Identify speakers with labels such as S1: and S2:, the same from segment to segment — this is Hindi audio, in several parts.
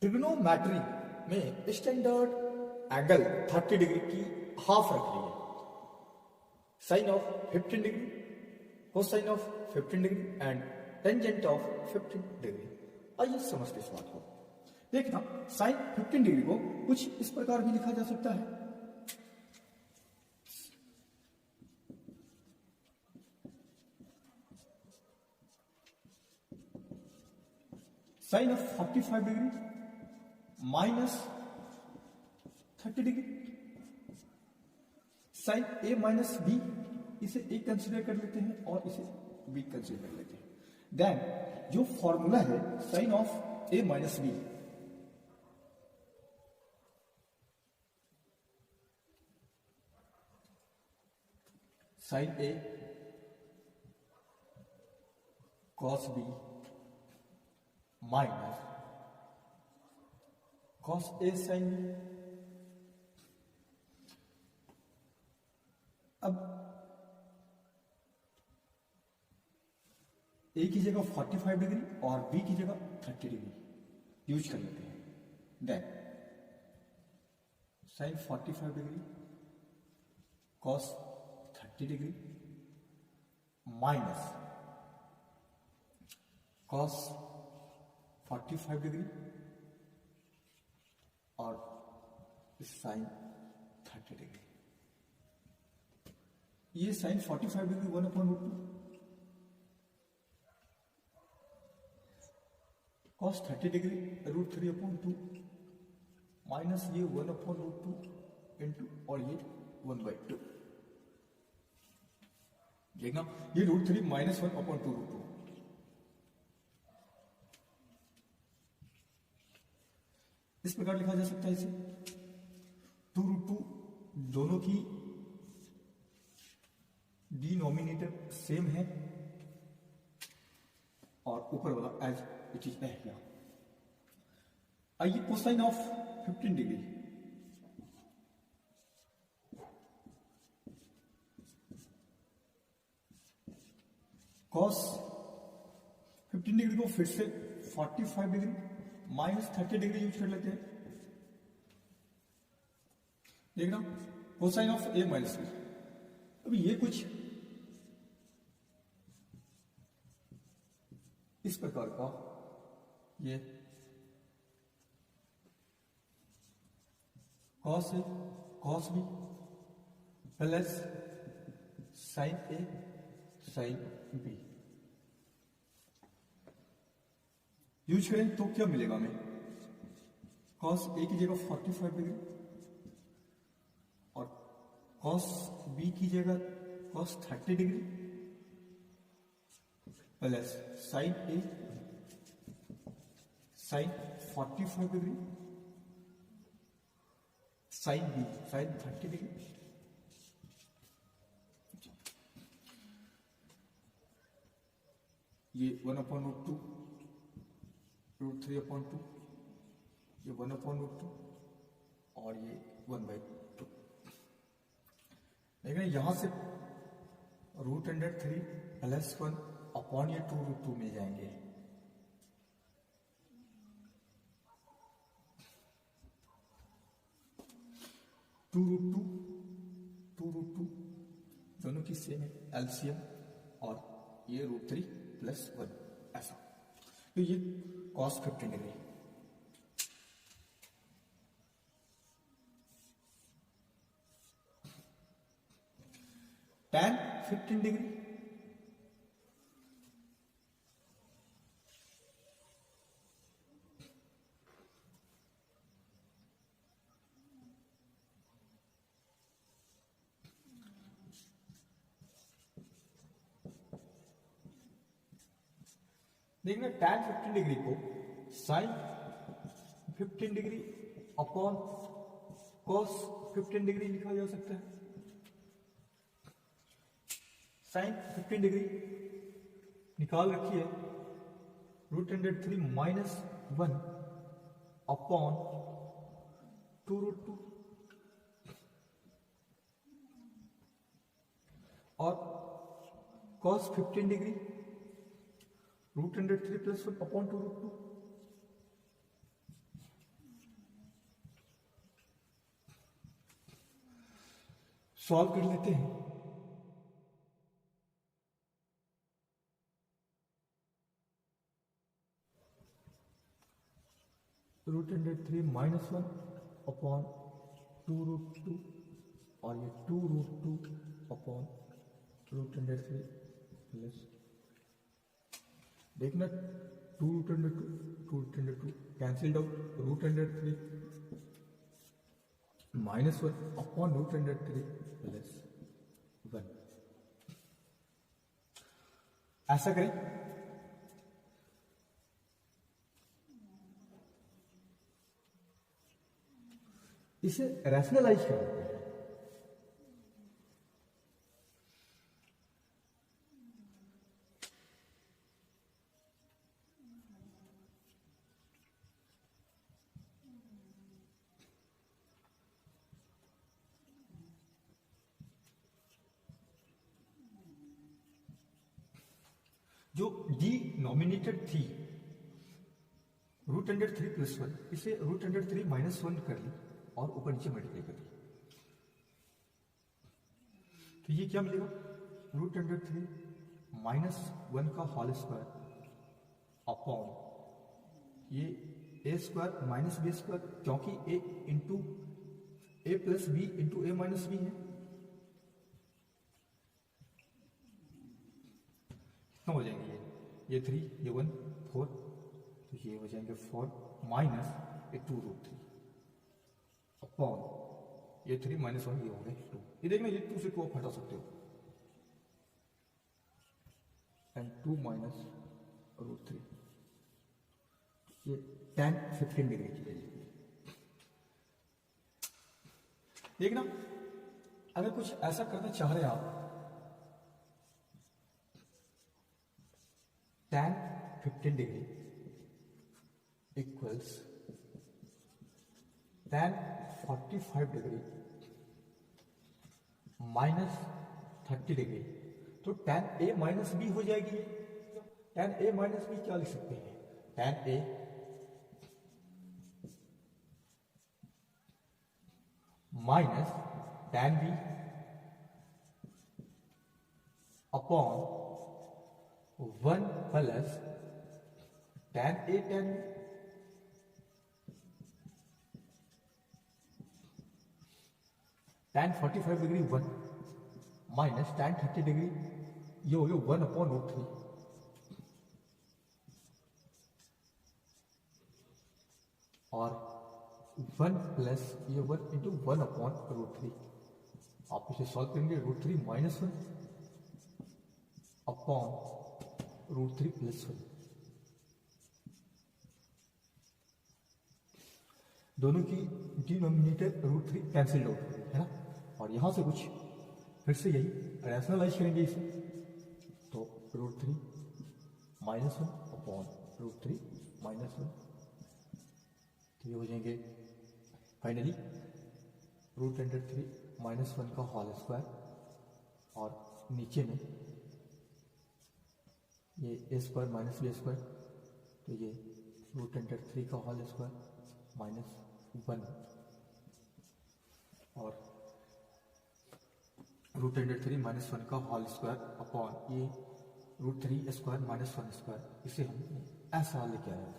S1: ट्रिग्नोमेट्री में स्टैंडर्ड एंगल 30 डिग्री की हाफ रख ली है। Sine of 15 degree, cosine of 15 degree and tangent of 15 degree. आइए समझते इस बात को। देखना, साइन 15 डिग्री को कुछ इस प्रकार भी लिखा जा सकता है। Sine of 45 degree minus 30 degree. Sine A minus B, इसे ए कंसिडर कर लेते हैं और इसे बी कंसिडर कर लेते हैं। देन जो फॉर्मूला है sine of A minus B, sine A cos B minus cos A sine B. अब ए की जगह 45 डिग्री और बी की जगह 30 डिग्री यूज कर लेते हैं। Then sine 45 degree cos 30 degree minus cos 45 degree और साइन 30 डिग्री। ये sine 45 degree 1/√2, cos 30 degree √3/2 minus ये 1/√2 इंटू और ये 1/2। देखना, ये √3 माइनस 1/√2। इस प्रकार लिखा जा सकता है इसे। 2√2 दोनों की डिनोमिनेटर सेम है और ऊपर वाला एज इट इज है। आइए cosine of 15 degree, cos 15 degree को फिर से 45 डिग्री माइनस 30 डिग्री यूज कर लेते हैं। देखना, cosine of A minus B. अब ये कुछ इस प्रकार का, ये cos A cos B plus sine A sine B use करें तो क्या मिलेगा हमें? कॉस ए की जगह 45 डिग्री और कॉस बी की जगह cos 30 degree plus sine A sine 45 degree sine B sine 30 degree. ये 1/√2 √3/2, ये 1/√2 और ये 1/2। लेकिन यहां से √3 प्लस 1 अपॉन ये 2√2 मिल जाएंगे। टू दोनों की सेम है, एलसीएम, और ये √3 प्लस 1 ऐसा। तो ये कॉस 15 डिग्री। टैन 15 डिग्री, देखना, टैन 15 डिग्री को sine 15 degree upon cos 15 degree लिखा जा सकता है। साइन 15 डिग्री निकाल रखी है, √3 माइनस 1 अपॉन 2√2 और cos 15 degree √3 plus 1 upon 2√2। Solve कर लेते हैं। √3 -1 अपॉन 2√2 और ये 2√2 अपॉन √3 प्लस, देखना 2√2 कैंसिल्ड आउट, √3 -1 अपॉन √3 प्लस 1। ऐसा करें, इसे रैशनलाइज कर लेते हैं। जो डिनोमिनेटर थी √3 प्लस 1, इसे √3 -1 कर ली और ऊपर नीचे मल्टीप्लाई कर ली, तो ये क्या मिलेगा, √3 -1 का होल स्क्वायर अपॉन ये a square minus B square, क्योंकि a into A plus B into A minus B है। कितना हो जाएंगे ये 3, ये 1, 4, तो ये हो जाएंगे 4 माइनस ये 2√3 अपॉन ये 3 -1, ये हो गए 2। ये देखना, ये 2 से 2 आप हटा सकते हो, एंड 2 माइनस √3, ये tan 15 डिग्री की वैल्यू। देखना, अगर कुछ ऐसा करना चाह रहे हैं आप, tan 15 degree equals tan 45 degree minus 30 degree, तो tan a माइनस बी हो जाएगी। tan a माइनस बी क्या लिख सकते हैं, tan a minus tan b upon 1 plus tan a tan b। tan 45 degree 1 minus tan 30 degree, ये हो गया 1 अपॉन √3, और 1 प्लस ये 1 इंटू 1 अपॉन √3। आप इसे सॉल्व करेंगे, √3 -1 अपॉन √3 प्लस 1, दोनों की डिनोमिनेटर √3 कैंसिल आउट है ना, और यहां से कुछ फिर से यही रैशनलाइज करेंगे इसे, तो √3 -1 अपॉन √3 -1, तो ये हो जाएंगे फाइनली √3 -1 का होल स्क्वायर, और नीचे में ये a square minus B square, तो ये √3 का होल स्क्वायर -1, और √3 -1 का होल स्क्वायर अपॉन ये √3 स्क्वायर -1 स्क्वायर, इसे हम ऐसा लेके आए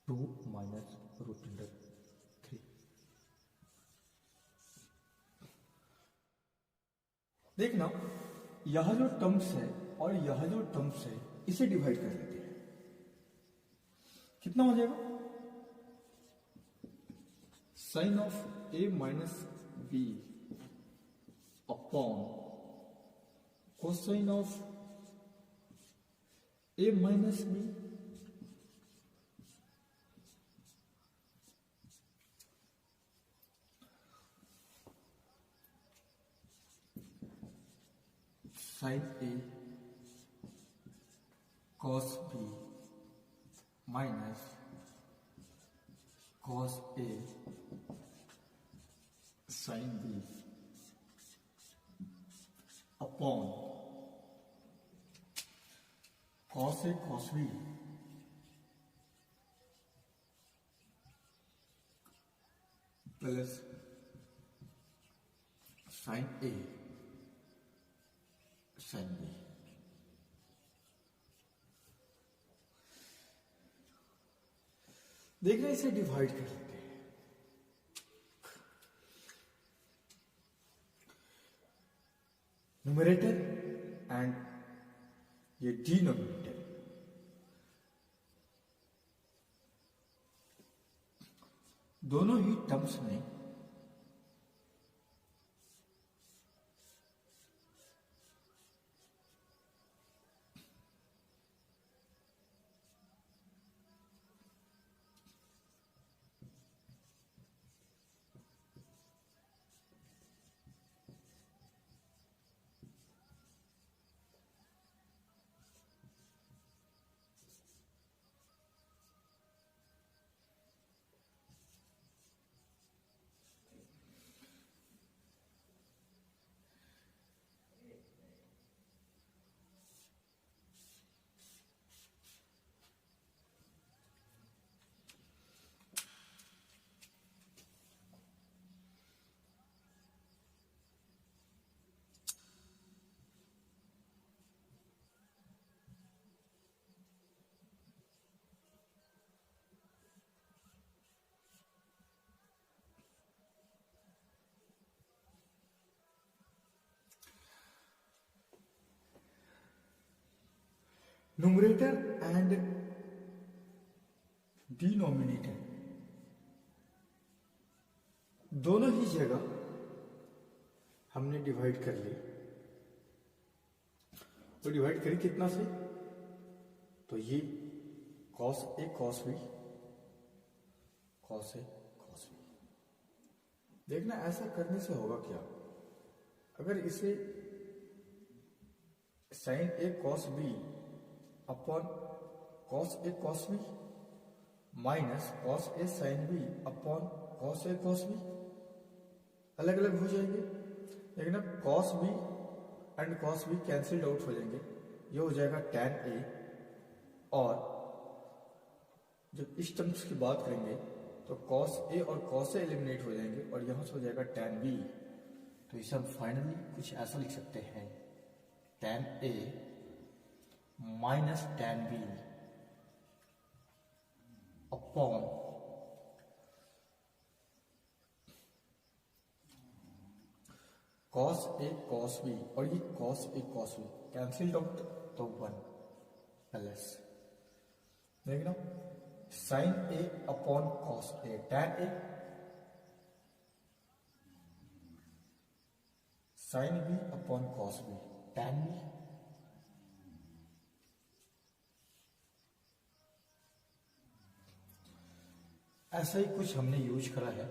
S1: 2 माइनस √3। देखना, यह जो टर्म्स है और यह जो टर्म्स है, इसे डिवाइड कर लेते हैं, कितना हो जाएगा, sine of a minus B upon cosine of a minus B, sine a cos b minus cos a sin b upon cos a cos b plus sine A sine B. देखना इसे डिवाइड कर लेते हैं। न्यूमरेटर एंड ये डिनोमिनेटर, दोनों ही टर्म्स में न्यूमरेटर एंड डिनोमिनेटर दोनों ही जगह हमने डिवाइड कर ली। तो डिवाइड करी कितना से, तो ये cos A cos B, cos A cos B. देखना ऐसा करने से होगा क्या, अगर इसे sine A cos B upon cos A cos B minus cos A sine B upon cos A cos B अलग अलग हो जाएंगे। लेकिन अब cos B and cos B cancelled out हो जाएंगे, ये हो जाएगा tan ए। और जब इस टर्म्स की बात करेंगे तो कॉस ए और कॉस ए एलिमिनेट हो जाएंगे और यहां से हो जाएगा tan बी। तो इसे हम फाइनली कुछ ऐसा लिख सकते हैं, tan A minus tan B upon cos A cos B, और ये cos A cos B cancelled out तो 1 प्लस देखना sine A upon cos A tan A, sine B upon cos B tan B, ऐसा ही कुछ हमने यूज करा है